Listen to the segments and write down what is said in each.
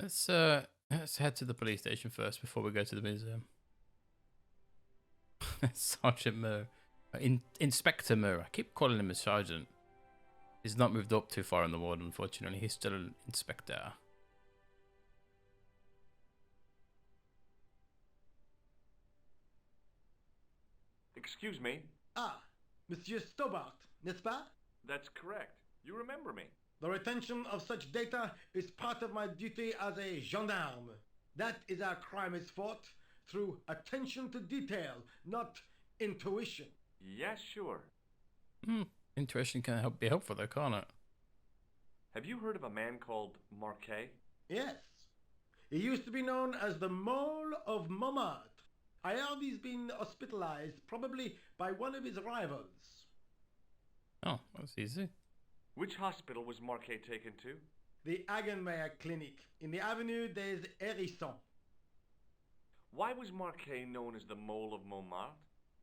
Let's head to the police station first before we go to the museum. Sergeant Murr. Inspector Murr. I keep calling him a sergeant. He's not moved up too far in the ward, unfortunately. He's still an inspector. Excuse me? Ah, Monsieur Stobart, n'est-ce pas? That's correct. You remember me. The retention of such data is part of my duty as a gendarme. That is how crime is fought, through attention to detail, not intuition. Yes, sure. Intuition can be helpful though, can't it? Have you heard of a man called Marquet? Yes. He used to be known as the Mole of Montmartre. I heard he's been hospitalized, probably by one of his rivals. Oh, that's easy. Which hospital was Marquet taken to? The 𝘱𝘦𝘴𝘱𝘦𝘪𝘳 clinic, in the avenue des Hérissons. Why was Marquet known as the Mole of Montmartre?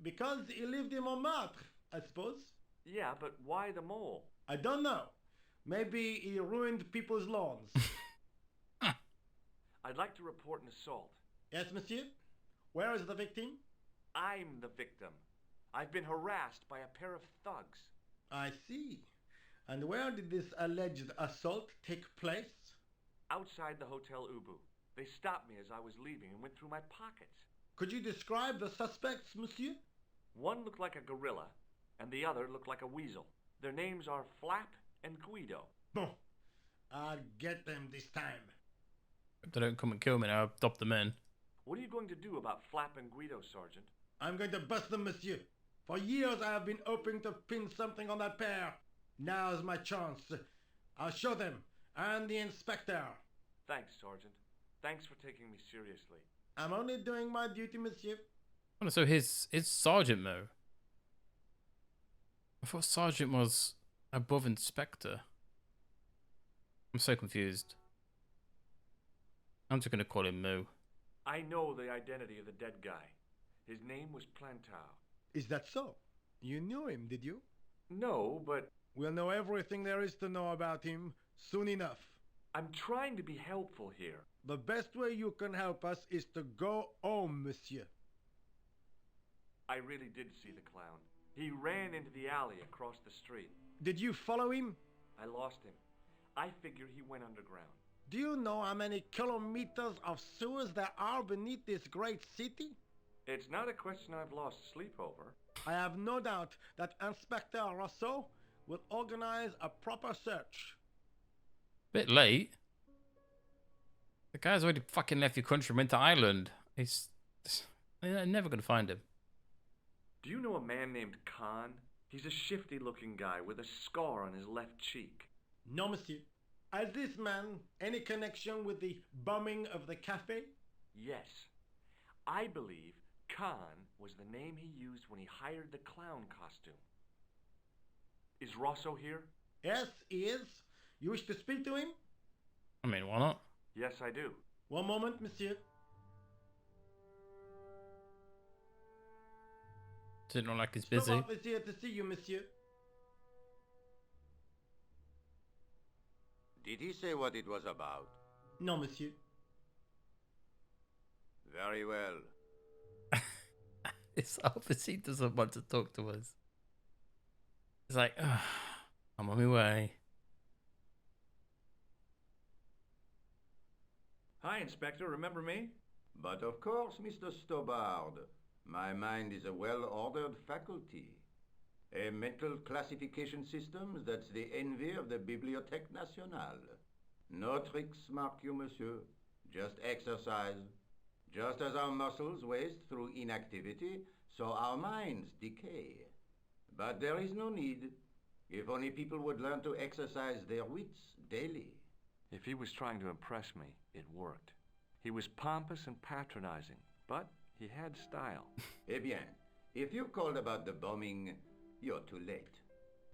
Because he lived in Montmartre, I suppose. Yeah, but why the mole? I don't know. Maybe he ruined people's lawns. I'd like to report an assault. Yes, monsieur? Where is the victim? I'm the victim. I've been harassed by a pair of thugs. I see. And where did this alleged assault take place? Outside the Hotel 𝘱𝘨𝘏. They stopped me as I was leaving and went through my pockets. Could you describe the suspects, monsieur? One looked like a gorilla, and the other looked like a weasel. Their names are Flap and Guido. Bon. I'll get them this time. If they don't come and kill me now, I'll adopt them in. What are you going to do about Flap and Guido, Sergeant? I'm going to bust them, monsieur. For years I have been hoping to pin something on that pair. Now's my chance. I'll show them. And the inspector. Thanks, Sergeant. Thanks for taking me seriously. I'm only doing my duty, monsieur. Oh, so his Sergeant Mo. I thought Sergeant was above Inspector. I'm so confused. I'm just going to call him Mo. I know the identity of the dead guy. His name was Plantow. Is that so? You knew him, did you? No, but We'll know everything there is to know about him soon enough. I'm trying to be helpful here. The best way you can help us is to go home, monsieur. I really did see the clown. He ran into the alley across the street. Did you follow him? I lost him. I figure he went underground. Do you know how many kilometers of sewers there are beneath this great city? It's not a question I've lost sleep over. I have no doubt that Inspector Rousseau will organize a proper search. Bit late. The guy's already fucking left your country and went to Ireland. They're never going to find him. Do you know a man named Khan? He's a shifty-looking guy with a scar on his left cheek. No, monsieur. Has this man any connection with the bombing of the cafe? Yes. I believe Khan was the name he used when he hired the clown costume. Is Rosso here? Yes, he is. You wish to speak to him? I mean, why not? Yes, I do. One moment, monsieur. Didn't look like he's busy. Stobart is here to see you, monsieur. Did he say what it was about? No, monsieur. Very well. It's obviously he doesn't want to talk to us. It's like, I'm on my way. Hi, Inspector. Remember me? But of course, Mr. Stobart. My mind is a well-ordered faculty. A mental classification system that's the envy of the Bibliothèque Nationale. No tricks, mark you, monsieur. Just exercise. Just as our muscles waste through inactivity, so our minds decay. But there is no need. If only people would learn to exercise their wits daily. If he was trying to impress me, it worked. He was pompous and patronizing, but he had style. Eh bien, if you called about the bombing, you're too late.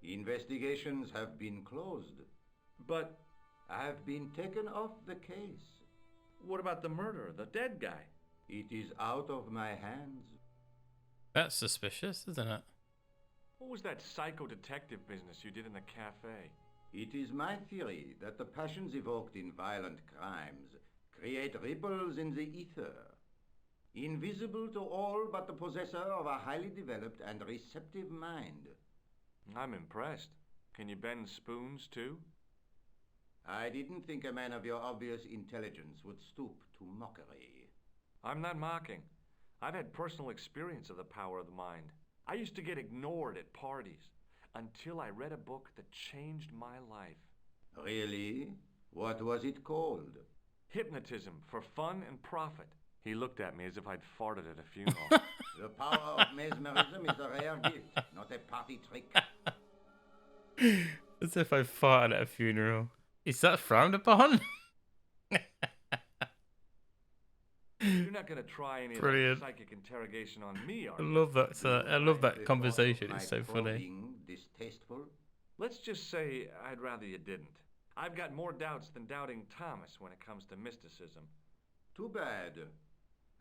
Investigations have been closed. But I've been taken off the case. what about the murderer, the dead guy? It is out of my hands. That's suspicious, isn't it? What was that psycho-detective business you did in the cafe? It is my theory that the passions evoked in violent crimes create ripples in the ether, invisible to all but the possessor of a highly developed and receptive mind. I'm impressed. Can you bend spoons, too? I didn't think a man of your obvious intelligence would stoop to mockery. I'm not mocking. I've had personal experience of the power of the mind. I used to get ignored at parties until I read a book that changed my life. Really? What was it called? Hypnotism for Fun and Profit. He looked at me as if I'd farted at a funeral. The power of mesmerism is a rare gift, not a party trick. As if I farted at a funeral. Is that frowned upon? You're not going to try any of that Brilliant. psychic interrogation on me, are I you? love that. I love that The conversation. thought of It's so my funny. probing distasteful? Let's just say I'd rather you didn't. I've got more doubts than doubting Thomas when it comes to mysticism. Too bad.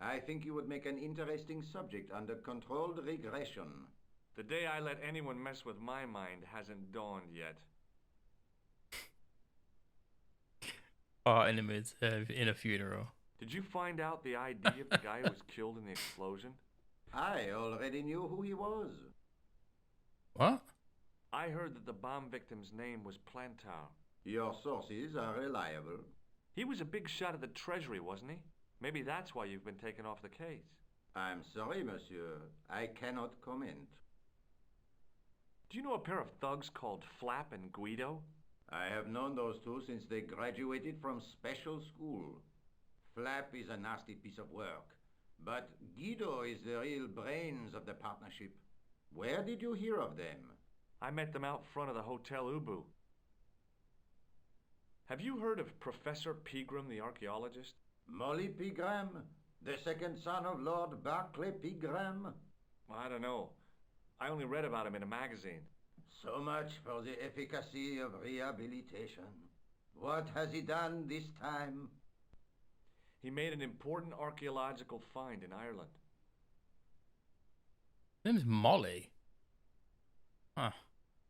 I think you would make an interesting subject under controlled regression. The day I let anyone mess with my mind hasn't dawned yet. In a funeral. Did you find out the ID of the guy who was killed in the explosion? I already knew who he was. What? I heard that the bomb victim's name was Plantar. Your sources are reliable. He was a big shot at the Treasury, wasn't he? Maybe that's why you've been taken off the case. I'm sorry, monsieur. I cannot comment. Do you know a pair of thugs called Flap and Guido? I have known those two since they graduated from special school. Flap is a nasty piece of work, but Guido is the real brains of the partnership. Where did you hear of them? I met them out front of the Hotel Ubu. Have you heard of Professor Pegram, the archaeologist? Molly Pegram, the second son of Lord Barclay Pegram? I don't know. I only read about him in a magazine. So much for the efficacy of rehabilitation. What has he done this time? He made an important archaeological find in Ireland. His name's Molly. Huh.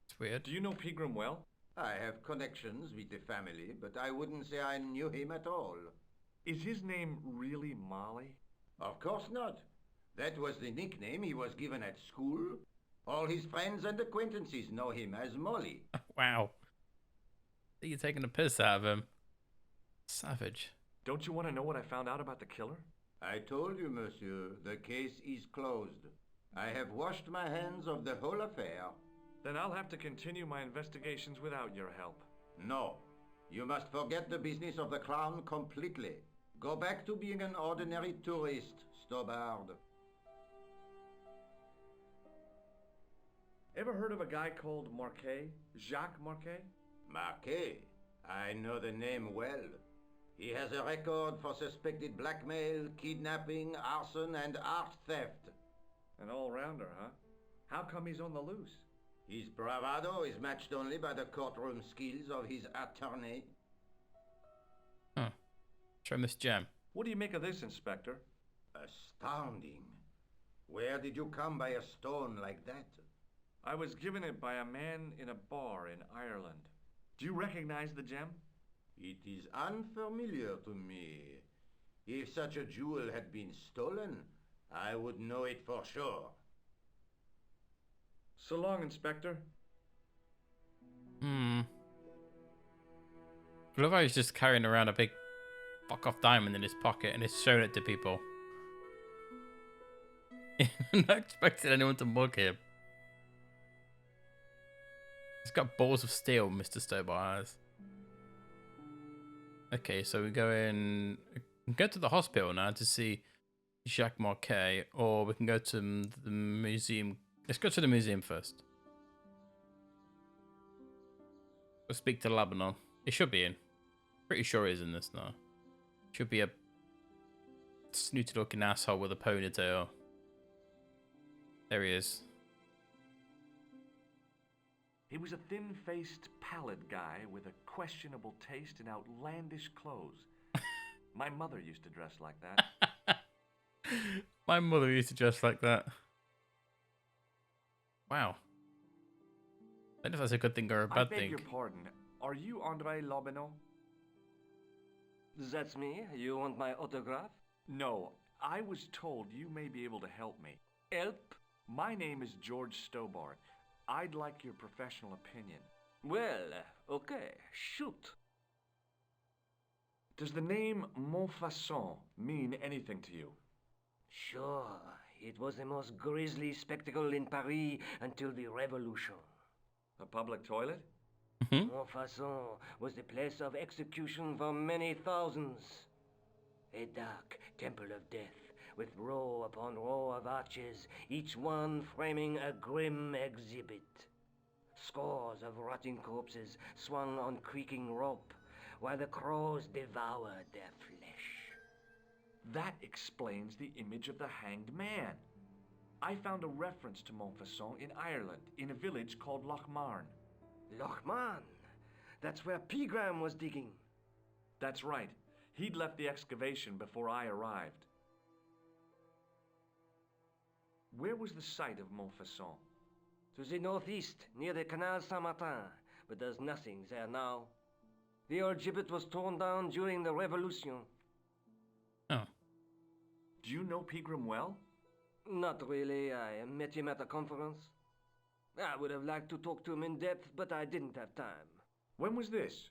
It's weird. Do you know Pegram well? I have connections with the family, but I wouldn't say I knew him at all. Is his name really Molly? Of course not. That was the nickname he was given at school. All his friends and acquaintances know him as Molly. Wow. I think you're taking a piss out of him. Savage. Don't you want to know what I found out about the killer? I told you, monsieur, the case is closed. I have washed my hands of the whole affair. Then I'll have to continue my investigations without your help. No, you must forget the business of the clown completely. Go back to being an ordinary tourist, 𝘨𝘍𝘐. Ever heard of a guy called Marquet? Jacques Marquet? Marquet? I know the name well. He has a record for suspected blackmail, kidnapping, arson, and art theft. An all-rounder, huh? How come he's on the loose? His bravado is matched only by the courtroom skills of his attorney. Huh. Try Miss Jam. What do you make of this, Inspector? Astounding. Where did you come by a stone like that? I was given it by a man in a bar in Ireland. Do you recognize the gem? It is unfamiliar to me. If such a jewel had been stolen, I would know it for sure. So long, Inspector. I love how he's just carrying around a big fuck-off diamond in his pocket and he's showing it to people. Not expecting anyone to mug him. He's got balls of steel, Mr. 𝘨𝘍𝘐 has. Okay, so we go to the hospital now to see Jacques Marquet, or we can go to the museum. Let's go to the museum first. We'll speak to Lebanon. He should be in. Pretty sure he's in this now. Should be a snooty looking asshole with a ponytail. There he is. He was a thin-faced, pallid guy with a questionable taste in outlandish clothes. My mother used to dress like that. My mother used to dress like that. Wow. I don't know if that's a good thing or a I bad beg thing. your pardon. Are you André Lobineau? That's me. You want my autograph? No, I was told you may be able to help me. Help? My name is 𝘨𝘠𝘮𝘀𝘪. I'd like your professional opinion. Well, okay, shoot. Does the name Montfaucon mean anything to you? Sure, it was the most grisly spectacle in Paris until the Revolution. A public toilet? Montfaucon was the place of execution for many thousands. A dark temple of death, with row upon row of arches, each one framing a grim exhibit. Scores of rotting corpses swung on creaking rope, while the crows devoured their flesh. That explains the image of the hanged man. I found a reference to Montfaucon in Ireland, in a village called 𝘨𝘠𝘮𝘪. 𝘨𝘠𝘮𝘪? That's where Pegram was digging. That's right. He'd left the excavation before I arrived. Where was the site of Montfaucon? To the northeast, near the Canal Saint-Martin, but there's nothing there now. The old gibbet was torn down during the Revolution. Oh. Do you know Pegram well? Not really. I met him at a conference. I would have liked to talk to him in depth, but I didn't have time. When was this?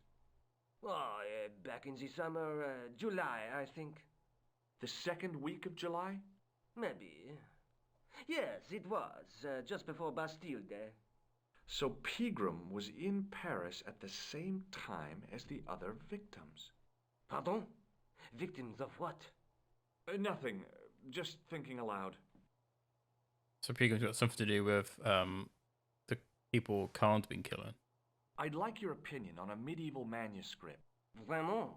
Oh, back in the summer, July, I think. The second week of July? Maybe. Yes, it was, just before Bastille Day. So Pegram was in Paris at the same time as the other victims. Pardon? Victims of what? Nothing. Just thinking aloud. So Pegram's got something to do with the people Khan's been killing. I'd like your opinion on a medieval manuscript. Vraiment?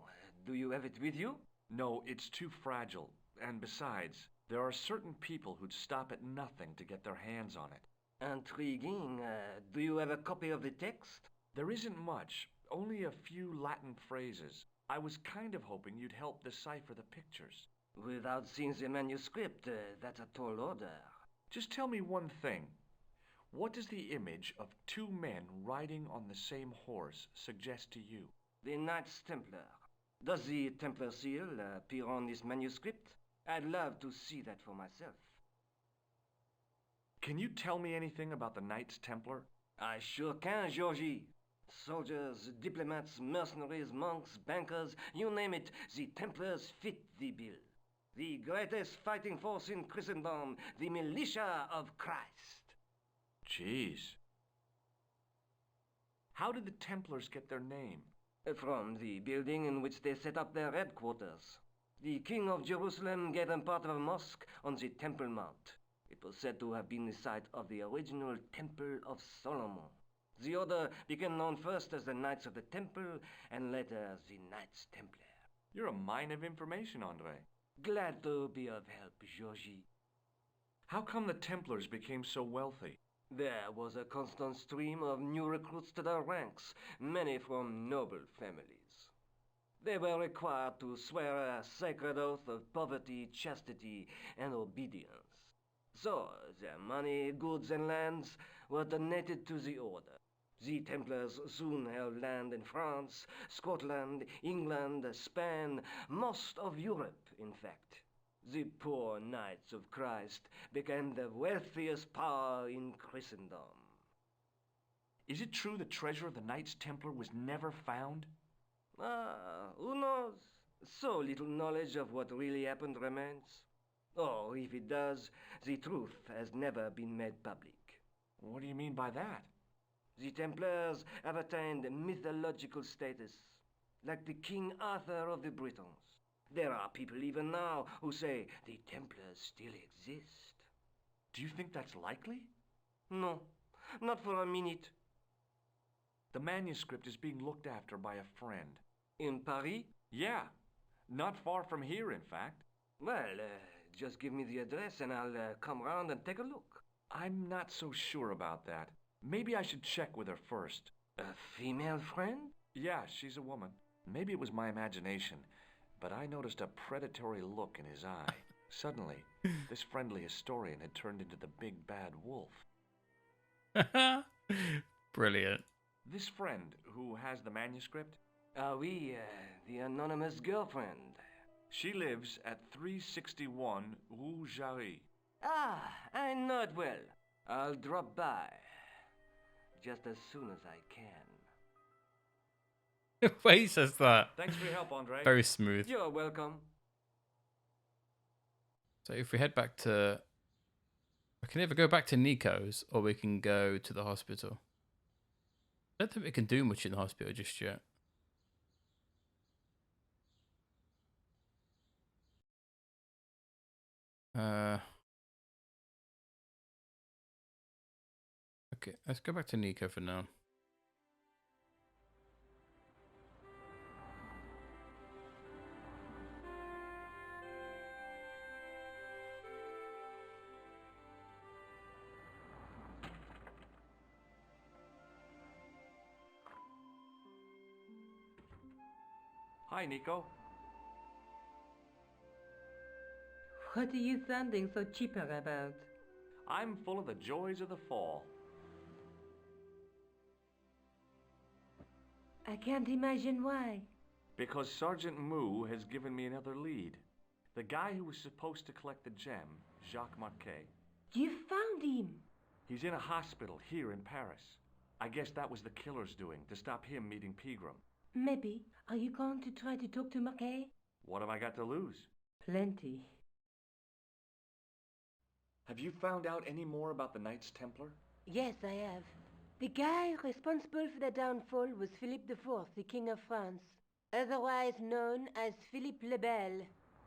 Do you have it with you? No, it's too fragile. And besides, there are certain people who'd stop at nothing to get their hands on it. Intriguing. Do you have a copy of the text? There isn't much, only a few Latin phrases. I was kind of hoping you'd help decipher the pictures. Without seeing the manuscript, that's a tall order. Just tell me one thing. What does the image of two men riding on the same horse suggest to you? The Knights Templar. Does the Templar seal appear on this manuscript? I'd love to see that for myself. Can you tell me anything about the Knights Templar? I sure can, 𝘱𝘅𝘐. Soldiers, diplomats, mercenaries, monks, bankers, you name it, the Templars fit the bill. The greatest fighting force in Christendom, the militia of Christ. Jeez. How did the Templars get their name? From the building in which they set up their headquarters. The King of Jerusalem gave them part of a mosque on the Temple Mount. It was said to have been the site of the original Temple of Solomon. The order became known first as the Knights of the Temple, and later as the Knights Templar. You're a mine of information, André. Glad to be of help, 𝘱𝘅𝘐. How come the Templars became so wealthy? There was a constant stream of new recruits to their ranks, many from noble families. They were required to swear a sacred oath of poverty, chastity, and obedience. So, their money, goods, and lands were donated to the order. The Templars soon held land in France, Scotland, England, Spain, most of Europe, in fact. The poor Knights of Christ became the wealthiest power in Christendom. Is it true the treasure of the Knights Templar was never found? Who knows? So little knowledge of what really happened remains. Or, if it does, the truth has never been made public. What do you mean by that? The Templars have attained mythological status, like the King Arthur of the Britons. There are people even now who say the Templars still exist. Do you think that's likely? No, not for a minute. The manuscript is being looked after by a friend. In Paris? Yeah, not far from here, in fact. Well, just give me the address and I'll come round and take a look. I'm not so sure about that. Maybe I should check with her first. A female friend? Yeah, she's a woman. Maybe it was my imagination, but I noticed a predatory look in his eye. Suddenly, this friendly historian had turned into the big bad wolf. Brilliant. This friend, who has the manuscript, Oui, the anonymous girlfriend. She lives at 361 Rue Jarry. Ah, I know it well. I'll drop by. Just as soon as I can. The way he says that. Thanks for your help, Andre. Very smooth. You're welcome. So if we head back to... We can either go back to Nico's or we can go to the hospital. I don't think we can do much in the hospital just yet. Okay, let's go back to Nico for now. Hi, Nico. What are you sounding so chipper about? I'm full of the joys of the fall. I can't imagine why. Because Sergeant Moo has given me another lead. The guy who was supposed to collect the gem, 𝘱𝘦𝘴𝘱𝘦𝘪𝘳. You found him! He's in a hospital here in Paris. I guess that was the killer's doing, to stop him meeting Pegram. Maybe. Are you going to try to talk to Marquet? What have I got to lose? Plenty. Have you found out any more about the Knights Templar? Yes, I have. The guy responsible for the downfall was Philippe IV, the King of France, otherwise known as Philippe le Bel.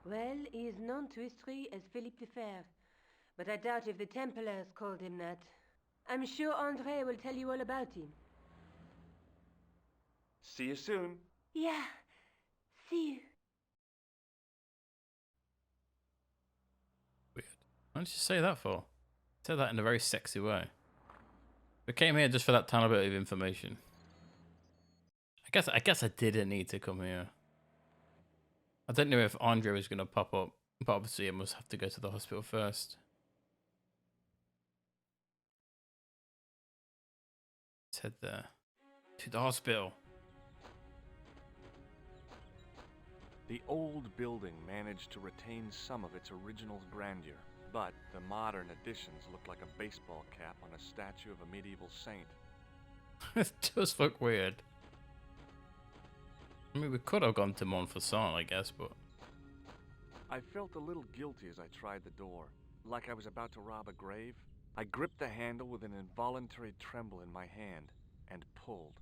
Well, he is known to history as Philippe the Fair, but I doubt if the Templars called him that. I'm sure André will tell you all about him. See you soon. Yeah, see you. Weird. Why did you say that for? Say that in a very sexy way. We came here just for that tiny bit of information. I guess I didn't need to come here. I don't know if Andre was gonna pop up, but obviously I must have to go to the hospital first. Let's head there. To the hospital. The old building managed to retain some of its original grandeur, but the modern additions look like a baseball cap on a statue of a medieval saint. It does look weird. I mean, we could have gone to Montfaucon, I guess, but... I felt a little guilty as I tried the door, like I was about to rob a grave. I gripped the handle with an involuntary tremble in my hand, and pulled.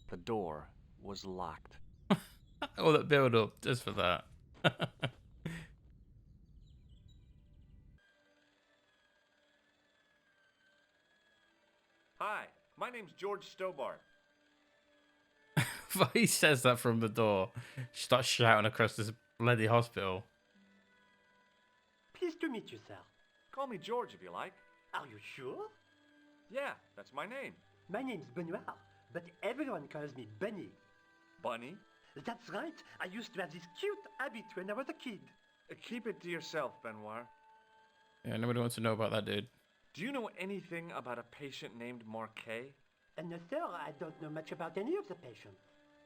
The door was locked. All that build up just for that. Hi, my name's George Stobart. But he says that from the door. She starts shouting across this bloody hospital. Pleased to meet you, sir. Call me George if you like. Are you sure? Yeah, that's my name. My name's Benoit, but everyone calls me Bunny. Bunny? That's right. I used to have this cute habit when I was a kid. Keep it to yourself, Benoit. Yeah, nobody wants to know about that dude. Do you know anything about a patient named Marquet? No, sir, I don't know much about any of the patients.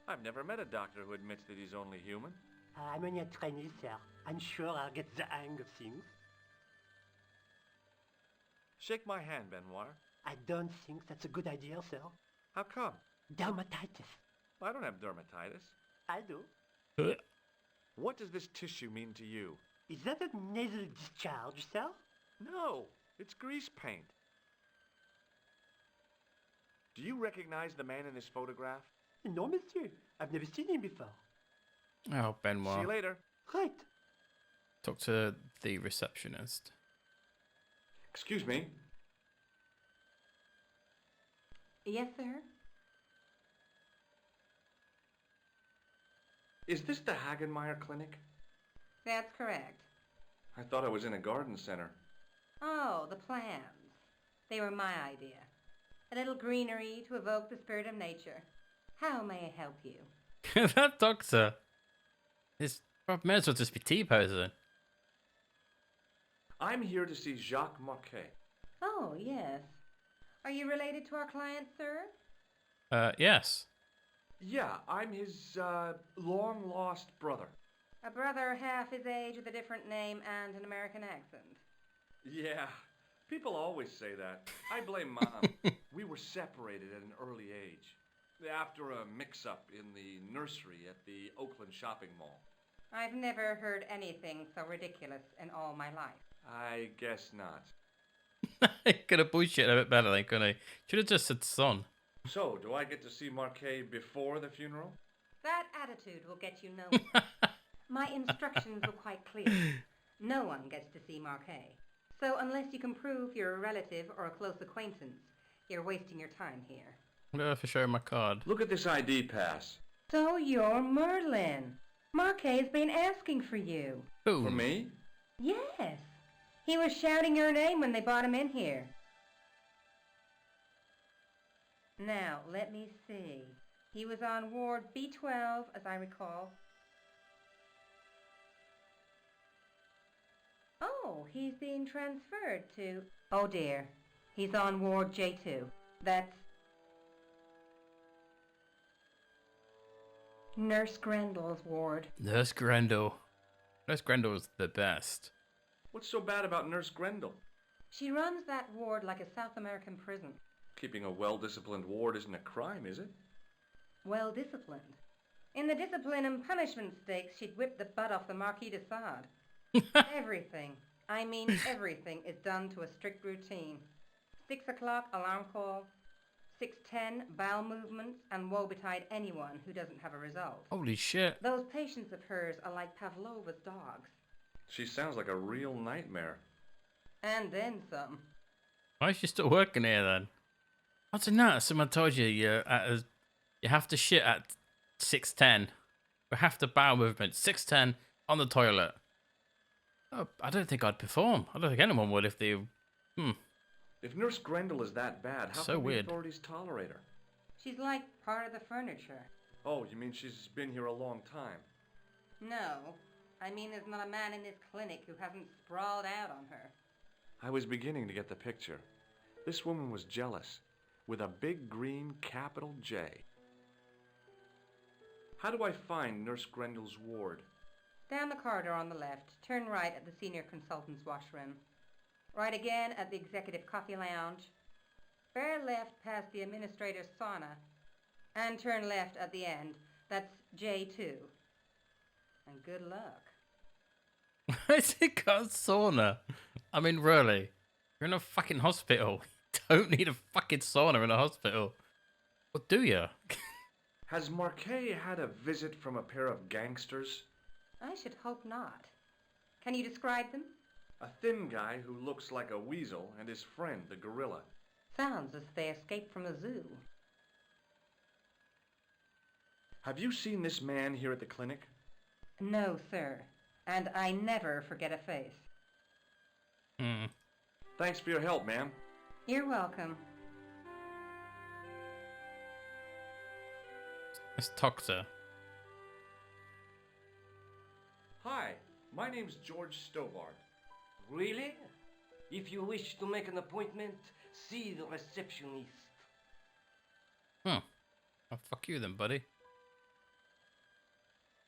I've never met a doctor who admits that he's only human. I'm only a trainee, sir. I'm sure I'll get the hang of things. Shake my hand, Benoit. I don't think that's a good idea, sir. How come? Dermatitis. I don't have dermatitis. I do. What does this tissue mean to you? Is that a nasal discharge, sir? No, it's grease paint. Do you recognize the man in this photograph? No, monsieur. I've never seen him before. Oh, Benoit. See you later. Right. Talk to the receptionist. Excuse me. Yes, sir? Is this the Hagenmeyer Clinic? That's correct. I thought I was in a garden center. Oh, the plans. They were my idea. A little greenery to evoke the spirit of nature. How may I help you? That doctor. His may as well just be T-posing. I'm here to see Jacques Marquet. Oh, yes. Are you related to our client, sir? Yes. Yeah, I'm his, long-lost brother. A brother half his age with a different name and an American accent. Yeah, people always say that. I blame Mom. We were separated at an early age. After a mix-up in the nursery at the Oakland shopping mall. I've never heard anything so ridiculous in all my life. I guess not. Could have bullshit a bit better, then, couldn't he? Should have just said son. So, do I get to see Marquet before the funeral? That attitude will get you nowhere. My instructions were quite clear. No one gets to see Marquet. So unless you can prove you're a relative or a close acquaintance, you're wasting your time here. I'm gonna have to show him my card. Look at this ID pass. So you're Merlin. Marquet's been asking for you. Who? For me? Yes. He was shouting your name when they brought him in here. Now, let me see. He was on Ward B12, as I recall. Oh, he's being transferred to... Oh dear. He's on Ward J2. That's... Nurse Grendel's ward. Nurse Grendel. Nurse Grendel's the best. What's so bad about Nurse Grendel? She runs that ward like a South American prison. Keeping a well-disciplined ward isn't a crime, is it? Well disciplined. In the discipline and punishment stakes, she'd whip the butt off the Marquis de Sade. Everything, I mean everything, is done to a strict routine. 6 o'clock alarm call, 6:10 bowel movements, and woe betide anyone who doesn't have a result. Holy shit. Those patients of hers are like Pavlova's dogs. She sounds like a real nightmare. And then some. Why is she still working here then? What's in that? Someone told you you have to shit at 6:10. We have to bowel movement 6:10 on the toilet. Oh, I don't think I'd perform. I don't think anyone would if they. If Nurse Grendel is that bad, how So can weird. the authorities tolerate her? She's like part of the furniture. Oh, you mean she's been here a long time? No, I mean there's not a man in this clinic who hasn't sprawled out on her. I was beginning to get the picture. This woman was jealous, with a big green capital J. How do I find Nurse Grendel's ward? Down the corridor on the left, turn right at the senior consultant's washroom. Right again at the executive coffee lounge. Bear left past the administrator's sauna. And turn left at the end. That's J2. And good luck. Why is it called sauna? I mean, really? You're in a fucking hospital. You don't need a fucking sauna in a hospital. What do you? Has Marquet had a visit from a pair of gangsters? I should hope not. Can you describe them? A thin guy who looks like a weasel and his friend, the gorilla. Sounds as if they escaped from a zoo. Have you seen this man here at the clinic? No, sir. And I never forget a face. Thanks for your help, ma'am. You're welcome. It's Toxa. Hi, my name's George Stobart. Really? If you wish to make an appointment, see the receptionist. Oh, fuck you then, buddy.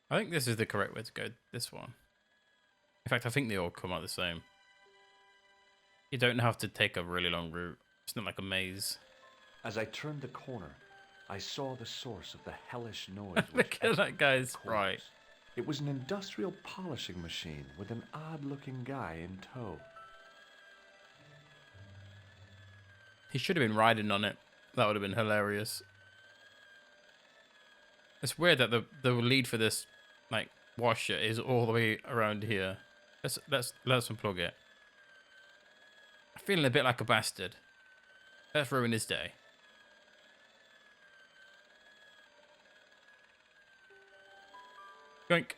I think this is the correct way to go. This one. In fact, I think they all come out the same. You don't have to take a really long route. It's not like a maze. As I turned the corner, I saw the source of the hellish noise. Look at that guy's right. It was an industrial polishing machine with an odd-looking guy in tow. He should have been riding on it. That would have been hilarious. It's weird that the lead for this like washer is all the way around here. Let's unplug it. I'm feeling a bit like a bastard. Let's ruin his day. Yoink.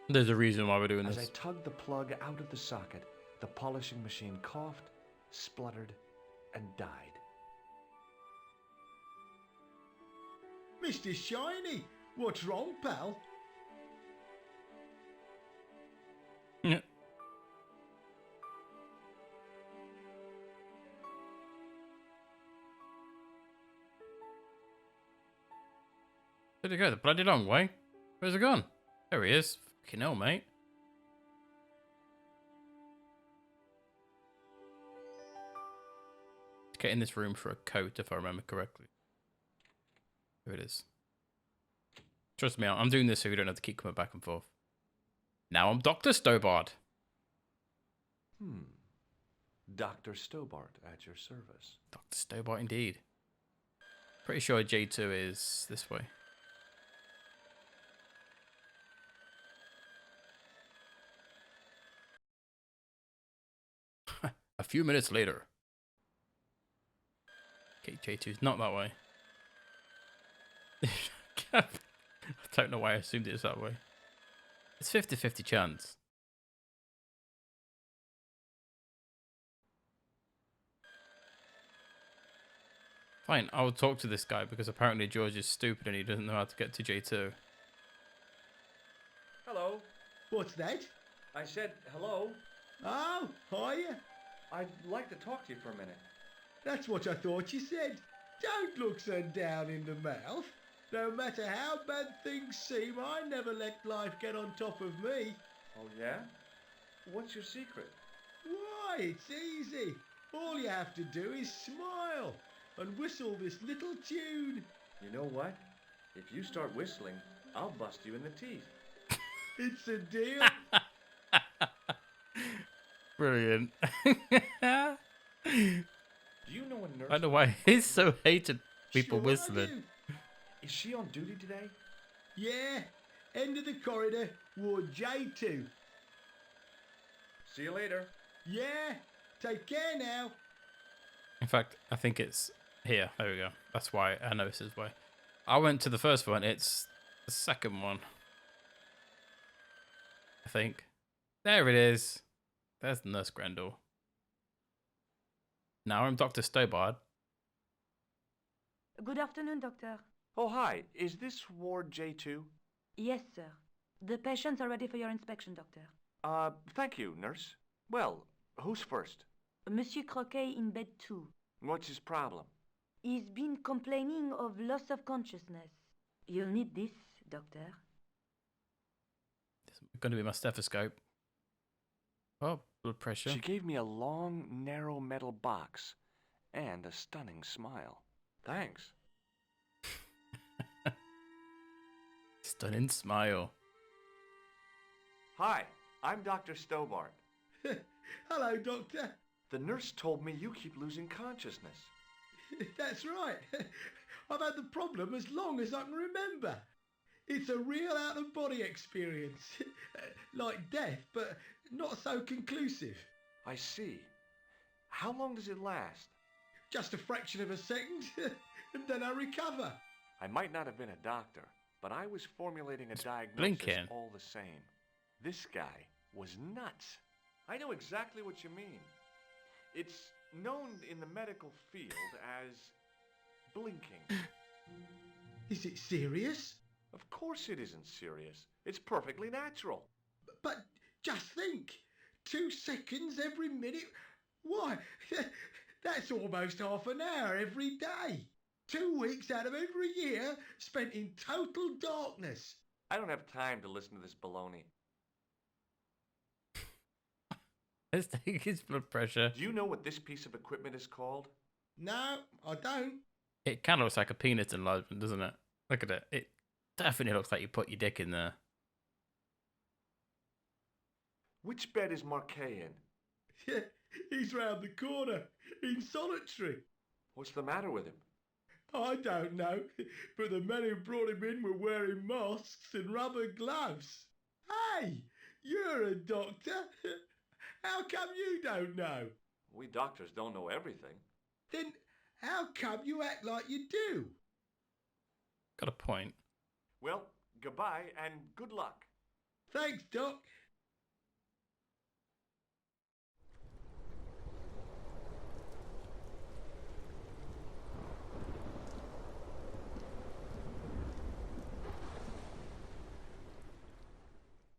There's a reason why we're doing As this. I tugged the plug out of the socket, the polishing machine coughed, spluttered, and died. Mr. Shiny, what's wrong, pal? Yeah. Where'd it go? The bloody long way? Where's it gone? There he is. Fucking hell, mate. Let's get in this room for a coat, if I remember correctly. Here it is. Trust me, I'm doing this so you don't have to keep coming back and forth. Now I'm Dr. 𝘨𝘍𝘏. Dr. 𝘨𝘍𝘏 at your service. Dr. 𝘨𝘍𝘏 indeed. Pretty sure J2 is this way. A few minutes later. Okay, J2's not that way. I don't know why I assumed it was that way. It's 50-50 chance. Fine, I'll talk to this guy because apparently George is stupid and he doesn't know how to get to J2. Hello. What's that? I said hello. Oh, hiya. I'd like to talk to you for a minute. That's what I thought you said. Don't look so down in the mouth. No matter how bad things seem, I never let life get on top of me. Oh, yeah? What's your secret? Why, it's easy. All you have to do is smile and whistle this little tune. You know what? If you start whistling, I'll bust you in the teeth. It's a deal. Brilliant. Do you know a nurse? I don't know why he's so hated people Sure I whistling. do. Is she on duty today? Yeah, end of the corridor, ward J2. See you later. Yeah, take care now. In fact, I think it's here. There we go. That's why I know this is why. I went to the first one. It's the second one. I think. There it is. There's Nurse Grendel. Now I'm Dr. 𝘨𝘍𝘏. Good afternoon, doctor. Oh, hi. Is this ward J2? Yes, sir. The patients are ready for your inspection, doctor. Thank you, nurse. Well, who's first? Monsieur Croquet in bed 2. What's his problem? He's been complaining of loss of consciousness. You'll need this, doctor. This is going to be my stethoscope. Oh, blood pressure. She gave me a long, narrow metal box and a stunning smile. Thanks. Stunning smile. Hi, I'm Dr. 𝘨𝘍𝘏. Hello, Doctor. The nurse told me you keep losing consciousness. That's right. I've had the problem as long as I can remember. It's a real out-of-body experience. Like death, but not so conclusive. I see. How long does it last? Just a fraction of a second, and then I recover. I might not have been a doctor, but I was formulating a diagnosis blinking. all the same. This guy was nuts. I know exactly what you mean. It's known in the medical field as blinking. Is it serious? Of course it isn't serious. It's perfectly natural. But just think, 2 seconds every minute. Why, that's almost half an hour every day. 2 weeks out of every year spent in total darkness. I don't have time to listen to this baloney. Let's take his blood pressure. Do you know what this piece of equipment is called? No, I don't. It kind of looks like a penis enlargement, doesn't it? Look at it. It definitely looks like you put your dick in there. Which bed is Marquet in? He's round the corner, in solitary. What's the matter with him? I don't know, but the men who brought him in were wearing masks and rubber gloves. Hey, you're a doctor. How come you don't know? We doctors don't know everything. Then how come you act like you do? Got a point. Well, goodbye and good luck. Thanks, Doc.